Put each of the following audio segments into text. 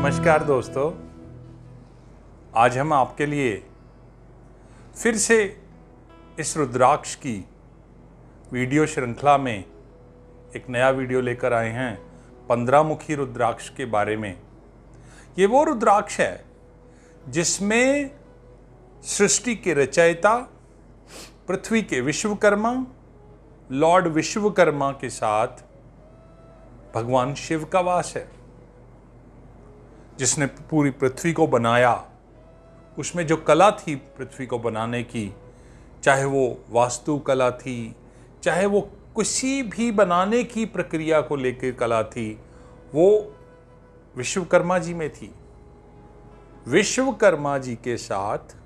नमस्कार दोस्तों, आज हम आपके लिए फिर से इस रुद्राक्ष की वीडियो श्रृंखला में एक नया वीडियो लेकर आए हैं 15 मुखी रुद्राक्ष के बारे में। ये वो रुद्राक्ष है जिसमें सृष्टि के रचयिता पृथ्वी के विश्वकर्मा लॉर्ड विश्वकर्मा के साथ भगवान शिव का वास है, जिसने पूरी पृथ्वी को बनाया। उसमें जो कला थी पृथ्वी को बनाने की, चाहे वो वास्तु कला थी, चाहे वो किसी भी बनाने की प्रक्रिया को लेकर कला थी, वो विश्वकर्मा जी में थी। विश्वकर्मा जी के साथ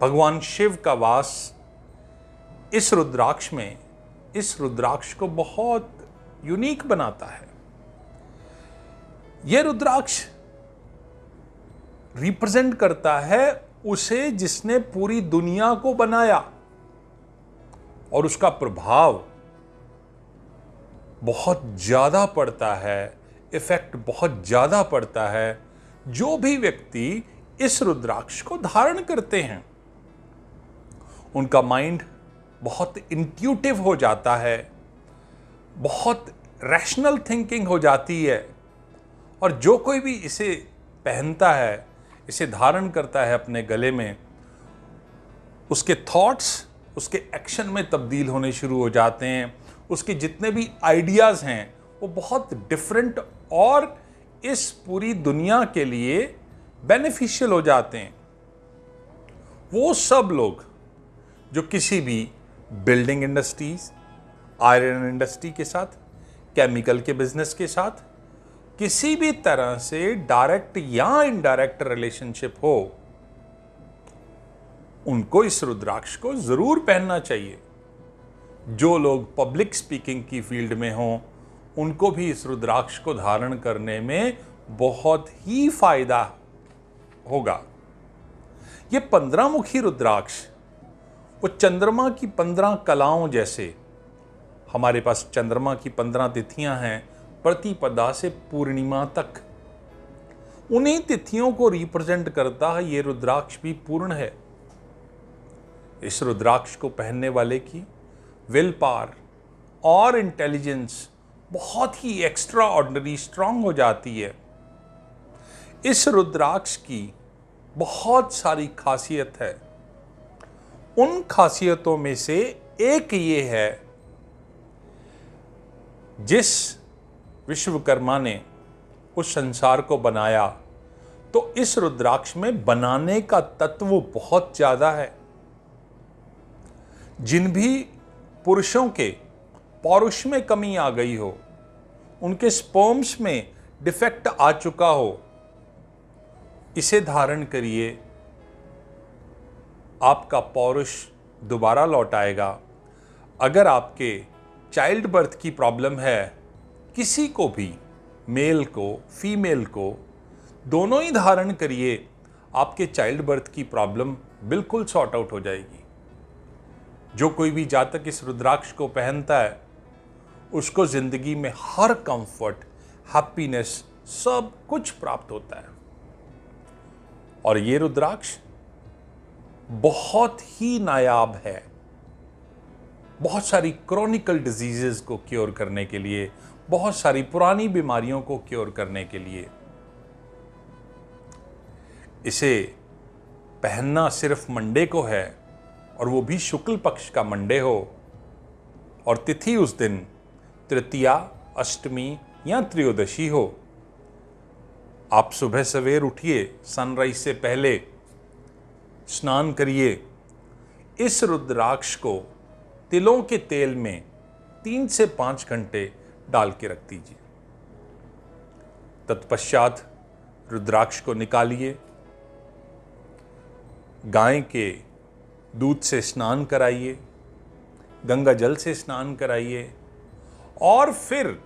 भगवान शिव का वास इस रुद्राक्ष में, इस रुद्राक्ष को बहुत यूनिक बनाता है। यह रुद्राक्ष रिप्रेजेंट करता है उसे जिसने पूरी दुनिया को बनाया, और उसका प्रभाव बहुत ज्यादा पड़ता है, इफेक्ट बहुत ज्यादा पड़ता है जो भी व्यक्ति इस रुद्राक्ष को धारण करते हैं। उनका माइंड बहुत इंट्यूटिव हो जाता है, बहुत रैशनल थिंकिंग हो जाती है, और जो कोई भी इसे पहनता है, इसे धारण करता है अपने गले में, उसके थॉट्स उसके एक्शन में तब्दील होने शुरू हो जाते हैं। उसके जितने भी आइडियाज़ हैं वो बहुत डिफरेंट और इस पूरी दुनिया के लिए बेनिफिशियल हो जाते हैं। वो सब लोग जो किसी भी बिल्डिंग इंडस्ट्रीज, आयरन इंडस्ट्री के साथ, केमिकल के बिजनेस के साथ किसी भी तरह से डायरेक्ट या इनडायरेक्ट रिलेशनशिप हो, उनको इस रुद्राक्ष को जरूर पहनना चाहिए। जो लोग पब्लिक स्पीकिंग की फील्ड में हों, उनको भी इस रुद्राक्ष को धारण करने में बहुत ही फायदा होगा। ये 15 मुखी रुद्राक्ष वो चंद्रमा की 15 कलाओं जैसे, हमारे पास चंद्रमा की 15 तिथियां हैं प्रतिपदा से पूर्णिमा तक, उन्हीं तिथियों को रिप्रेजेंट करता है ये रुद्राक्ष भी पूर्ण है। इस रुद्राक्ष को पहनने वाले की विल पावर और इंटेलिजेंस बहुत ही एक्स्ट्रा ऑर्डिनरी स्ट्रांग हो जाती है। इस रुद्राक्ष की बहुत सारी खासियत है। उन खासियतों में से एक ये है, जिस विश्वकर्मा ने उस संसार को बनाया, तो इस रुद्राक्ष में बनाने का तत्व बहुत ज्यादा है। जिन भी पुरुषों के पौरुष में कमी आ गई हो, उनके स्पर्म्स में डिफेक्ट आ चुका हो, इसे धारण करिए, आपका पौरुष दोबारा लौट आएगा। अगर आपके चाइल्ड बर्थ की प्रॉब्लम है, किसी को भी, मेल को फीमेल को, दोनों ही धारण करिए, आपके चाइल्ड बर्थ की प्रॉब्लम बिल्कुल सॉर्ट आउट हो जाएगी। जो कोई भी जातक इस रुद्राक्ष को पहनता है, उसको जिंदगी में हर कंफर्ट, हैप्पीनेस, सब कुछ प्राप्त होता है। और ये रुद्राक्ष बहुत ही नायाब है बहुत सारी क्रॉनिकल डिजीजेस को क्योर करने के लिए, बहुत सारी पुरानी बीमारियों को क्योर करने के लिए। इसे पहनना सिर्फ मंडे को है, और वो भी शुक्ल पक्ष का मंडे हो, और तिथि उस दिन तृतीया, अष्टमी या त्रयोदशी हो। आप सुबह सवेर उठिए, सनराइज से पहले स्नान करिए, इस रुद्राक्ष को तिलों के तेल में 3 से 5 घंटे डाल के रख दीजिए। तत्पश्चात रुद्राक्ष को निकालिए, गाय के दूध से स्नान कराइए, गंगा जल से स्नान कराइए, और फिर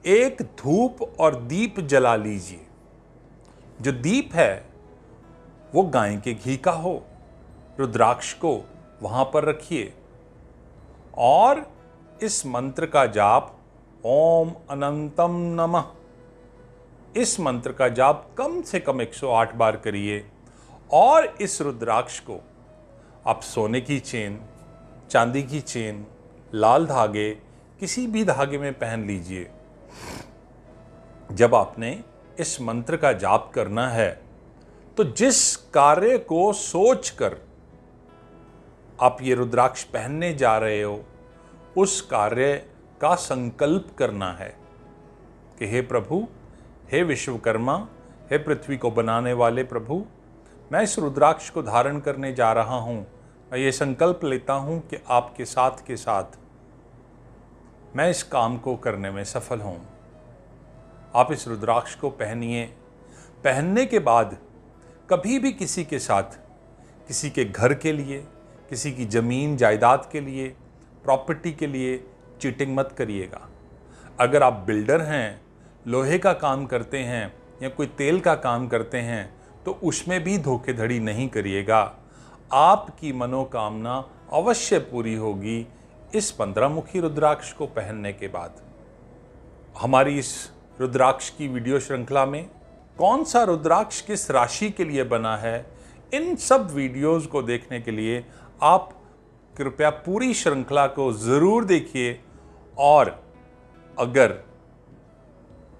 एक धूप और दीप जला लीजिए। जो दीप है वो गाय के घी का हो। रुद्राक्ष को वहां पर रखिए और इस मंत्र का जाप ओम अनंतम नमः इस मंत्र का जाप कम से कम 108 बार करिए और इस रुद्राक्ष को आप सोने की चेन, चांदी की चेन, लाल धागे, किसी भी धागे में पहन लीजिए। जब आपने इस मंत्र का जाप करना है तो जिस कार्य को सोचकर आप ये रुद्राक्ष पहनने जा रहे हो उस कार्य का संकल्प करना है कि हे प्रभु, हे विश्वकर्मा, हे पृथ्वी को बनाने वाले प्रभु, मैं इस रुद्राक्ष को धारण करने जा रहा हूं। मैं ये संकल्प लेता हूं कि आपके साथ के साथ मैं इस काम को करने में सफल हूं। आप इस रुद्राक्ष को पहनिए। पहनने के बाद कभी भी किसी के साथ, किसी के घर के लिए, किसी की ज़मीन जायदाद के लिए, प्रॉपर्टी के लिए चीटिंग मत करिएगा। अगर आप बिल्डर हैं, लोहे का काम करते हैं या कोई तेल का काम करते हैं तो उसमें भी धोखेधड़ी नहीं करिएगा। आपकी मनोकामना अवश्य पूरी होगी इस 15 मुखी रुद्राक्ष को पहनने के बाद। हमारी इस रुद्राक्ष की वीडियो श्रृंखला में कौन सा रुद्राक्ष किस राशि के लिए बना है, इन सब वीडियोस को देखने के लिए आप कृपया पूरी श्रृंखला को ज़रूर देखिए। और अगर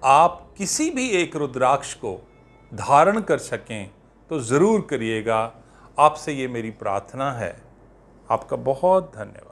आप किसी भी एक रुद्राक्ष को धारण कर सकें तो ज़रूर करिएगा। आपसे ये मेरी प्रार्थना है। आपका बहुत धन्यवाद।